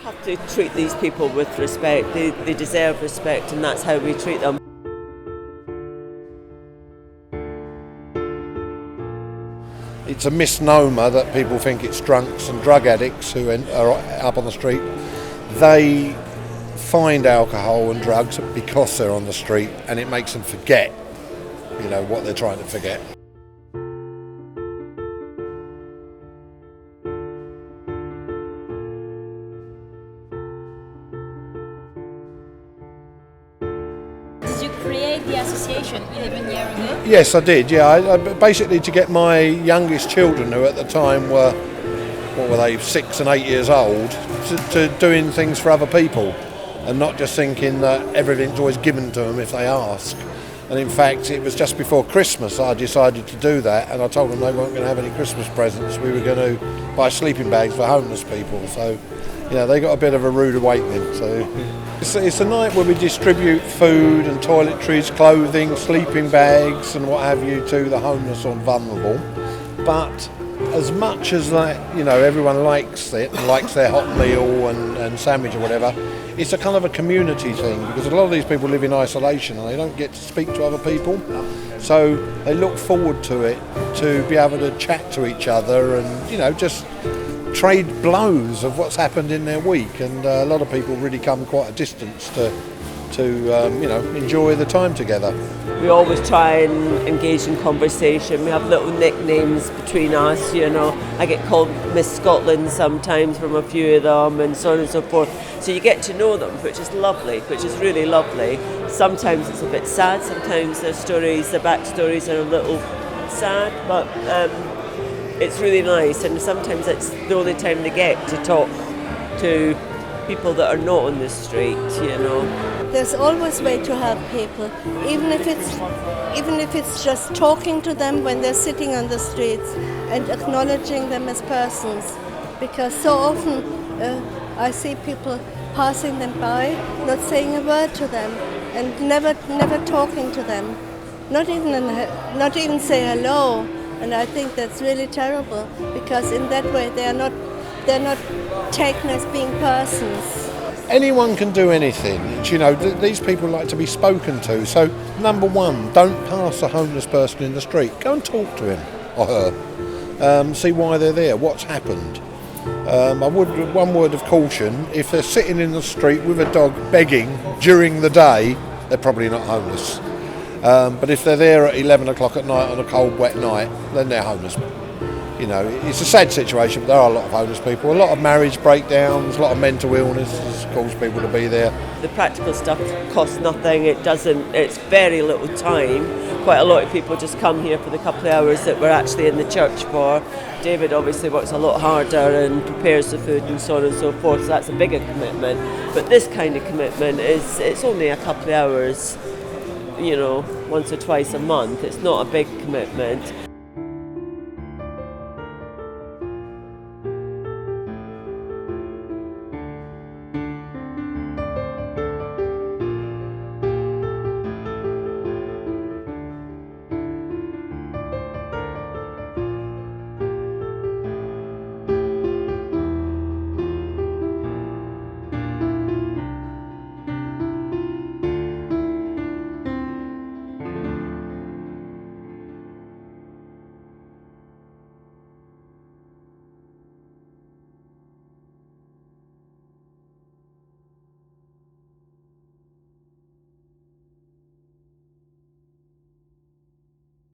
Have to treat these people with respect. They deserve respect, and that's how we treat them. It's a misnomer that people think it's drunks and drug addicts who are up on the street. They find alcohol and drugs because they're on the street, and it makes them forget, what they're trying to forget. Did you create the association 11 years ago? Yes, I did. Yeah, I basically to get my youngest children, who at the time were, 6 and 8 years old, to doing things for other people, and not just thinking that everything's always given to them if they ask. And in fact, it was just before Christmas I decided to do that, and I told them they weren't going to have any Christmas presents. We were going to buy sleeping bags for homeless people. So, they got a bit of a rude awakening. So it's a night where we distribute food and toiletries, clothing, sleeping bags and what have you to the homeless or vulnerable. But as much as everyone likes it and likes their hot meal and sandwich or whatever, it's a kind of a community thing, because a lot of these people live in isolation and they don't get to speak to other people. So they look forward to it, to be able to chat to each other and, just trade blows of what's happened in their week. And a lot of people really come quite a distance to enjoy the time together. We always try and engage in conversation. We have little nicknames between us, I get called Miss Scotland sometimes from a few of them, and so on and so forth. So you get to know them, which is lovely, which is really lovely. Sometimes it's a bit sad, sometimes their backstories are a little sad, but it's really nice, and sometimes it's the only time they get to talk to people that are not on the street, There's always a way to help people, even if it's just talking to them when they're sitting on the streets and acknowledging them as persons. Because so often I see people passing them by, not saying a word to them, and never talking to them, not even say hello. And I think that's really terrible, because in that way they're not taken as being persons. Anyone can do anything. These people like to be spoken to. So, number one, don't pass a homeless person in the street. Go and talk to him or her. See why they're there, what's happened. One word of caution: if they're sitting in the street with a dog begging during the day, they're probably not homeless. But if they're there at 11 o'clock at night on a cold, wet night, then they're homeless. It's a sad situation, but there are a lot of homeless people, a lot of marriage breakdowns, a lot of mental illness has caused people to be there. The practical stuff costs nothing, it's very little time. Quite a lot of people just come here for the couple of hours that we're actually in the church for. David obviously works a lot harder and prepares the food and so on and so forth, so that's a bigger commitment. But this kind of commitment it's only a couple of hours, once or twice a month. It's not a big commitment.